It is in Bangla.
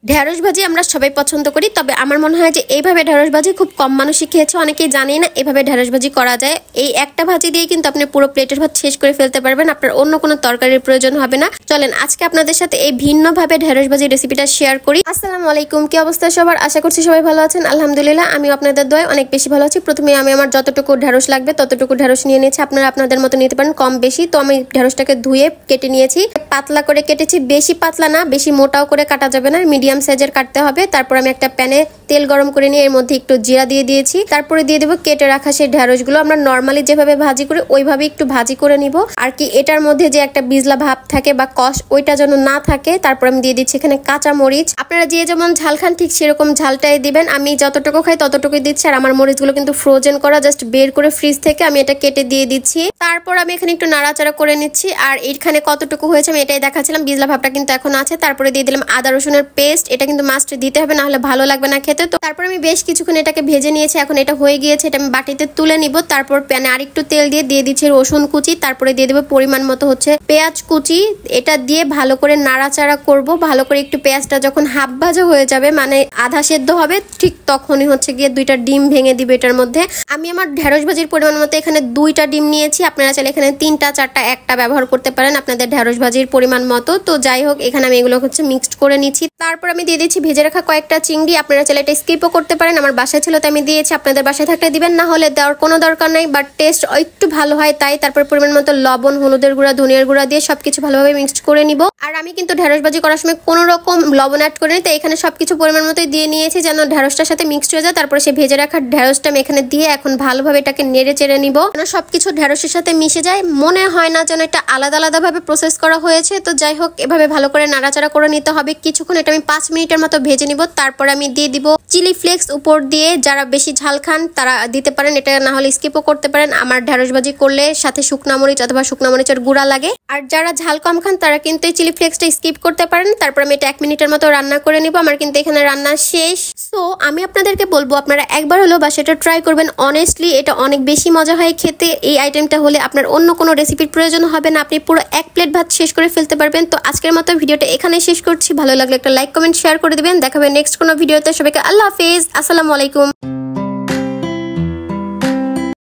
ঢেঁড়স ভাজি আমরা সবাই পছন্দ করি, তবে আমার মনে হয় যে এইভাবে ঢেঁড়স ভাজি খুব কম মানুষই খেয়েছে, অনেকেই জানেই না এভাবে ঢেঁড়স ভাজি করা যায়। এই একটা ভাজি দিয়ে কিন্তু আপনি পুরো প্লেটের ভাত শেষ করে ফেলতে পারবেন, আপনার অন্য কোনো তরকারির প্রয়োজন হবে না। চলেন আজকে আপনাদের সাথে এই ভিন্নভাবে ঢেঁড়স ভাজি রেসিপিটা শেয়ার করি। আসসালামু আলাইকুম, কি অবস্থা সবার? আশা করছি সবাই ভালো আছেন। আলহামদুলিল্লাহ, আমি আপনাদের দোয়ায় অনেক বেশি ভালো আছি। প্রথমে আমি আমার যতটুকু ঢেঁড়স লাগবে ততটুকু ঢেঁড়স নিয়ে নিয়েছি, আপনারা আপনাদের মতো নিতে পারেন কম বেশি। তো আমি ঢেঁড়সটাকে ধুয়ে কেটে নিয়েছি, পাতলা করে কেটেছি, বেশি পাতলা না বেশি মোটাও করে কাটা যাবে না, মিডিয়াম সাইজের কাটতে হবে। তারপর আমি একটা প্যানে তেল গরম করে নিয়ে এর মধ্যে একটু জিরা দিয়ে দিয়েছি, তারপরে দিয়ে দেবো কেটে রাখা সেই ঢেঁড়সগুলো। আমরা নর্মালি যেভাবে ভাজি করি ওইভাবে একটু ভাজি করে নিব, আর কি এটার মধ্যে যে একটা বিজলা ভাব থাকে বা কষ ওইটা যেন না থাকে। তারপর আমি দিয়ে দিচ্ছি এখানে কাঁচা মরিচ, আপনারা যে যেমন ঝাল খান ঠিক সেরকম ঝালটাই দিবেন। আমি যতটুকু খাই ততটুকুই দিচ্ছি, আর আমার মরিচগুলো কিন্তু ফ্রোজেন করা, জাস্ট বের করে ফ্রিজ থেকে আমি এটা কেটে দিয়ে দিচ্ছি। তারপর আমি এখানে একটু নাড়াচাড়া করে নিচ্ছি, আর এখানে কতটুকু হয়েছে আমি এটাই দেখাচ্ছিলাম, বিজলা ভাবটা কিন্তু এখন আছে। তারপরে দিয়ে দিলাম আদা রসুনের পেস্ট, এটা কিন্তু মাস্ট দিতে হবে, না হলে ভালো লাগবে না খেতে। তো তারপর আমি বেশ কিছুক্ষণ এটাকে ভেজে নিয়েছি, এখন এটা হয়ে গিয়েছে, এটা আমি বাটিতে তুলে নিব। তারপর প্যানে আরেকটু তেল দিয়ে দিচ্ছি রসুন কুচি, তারপরে দিয়ে দেবো পরিমাণ মতো হচ্ছে পেঁয়াজ কুচি। এটা দিয়ে ভালো করে নাড়াচাড়া করব, ভালো করে একটু পেঁয়াজটা যখন হাফ ভাজা হয়ে যাবে, মানে আধা সেদ্ধ হবে, ঠিক তখনই হচ্ছে গিয়ে 2টা ডিম ভেঙে দিবে এটার মধ্যে। আমি আমার ঢেঁড়স ভাজির পরিমাণ মতো এখানে 2টা ডিম নিয়েছি, আপনারা চাইলে এখানে 3টা 4টা একটা ব্যবহার করতে পারেন আপনাদের ঢেঁড়স ভাজির পরিমাণ মতো। তো যাই হোক, এখানে আমি এগুলো হচ্ছে মিক্সড করে নিচ্ছি। তারপর আমি দিয়ে দিচ্ছি ভেজে রাখা কয়েকটা চিংড়ি, আপনারা চাইলে এটা স্কিপও করতে পারেন, আমার বাসায় ছিল তো আমি দিয়েছি, আপনাদের বাসায় থাকলে দিবেন, না হলে দেওয়ার কোনো দরকার নাই, বাট টেস্ট একটু ভালো হয় তাই। তারপর পরিমাণ মতো লবণ, হলুদের গুঁড়া, ধনিয়ার গুঁড়া দিয়ে সবকিছু ভালোভাবে মিক্সড করে নিব। আর আমি কিন্তু ঢেঁড়স ভাজি করার সময় কোনো রকম লবণ অ্যাড করিনি, তো এখানে সবকিছু পরিমাণ মতোই দিয়ে নিয়েছি যেন ঢেঁড়সটার সাথে মিক্সড হয়ে যায়। তারপরে সেই ভেজে রাখা ঢেঁড়সটা আমি এখানে দিয়ে এখন ভালোভাবে এটাকে নেড়ে চেড়ে নিব, যেন সবকিছু ঢেঁড়সের সাথে মিশে যায়, মনে হয় না যেন এটা আলাদা আলাদা ভাবে প্রসেস করা হয়েছে। তো যাই হোক, এভাবে ভালো করে নাড়াচাড়া করে নিতে হবে কিছুক্ষণ, এটা আমি 5 মিনিটের মতো ভেজে নিব। তারপরে আমি দিয়ে দিব চিলি ফ্লেক্স উপর দিয়ে, যারা বেশি ঝাল খান তারা দিতে পারেন, এটা না হলে স্কিপও করতে পারেন। আমার ঢেঁড়স ভাজি করলে সাথে শুকনা মরিচ অথবা শুকনা মরিচের গুঁড়া লাগে, আর যারা ঝাল কম খান তারা কিন্তু এই চিলি ফ্লেক্সটা স্কিপ করতে পারেন। তারপর আমি এটা 1 মিনিটের মতো রান্না করে নিব, আমার কিন্তু এখানে রান্না শেষ। সো আমি আপনাদেরকে বলবো আপনারা একবার হলো বা সেটা ট্রাই করবেন, অনেস্টলি এটা অনেক বেশি মজা হয় খেতে। এই আইটেমটা হলে আপনার অন্য কোনো রেসিপির প্রয়োজন হবে না, আপনি পুরো 1 প্লেট ভাত শেষ করে ফেলতে পারবেন। তো আজকের মতো ভিডিওটা এখানে শেষ করছি, ভালো লাগলে একটা লাইক কমেন্ট শেয়ার করে দিবেন, দেখাবে নেক্সট কোনো ভিডিওতে। সবাইকে আল্লাহ হাফেজ, আসসালামু আলাইকুম।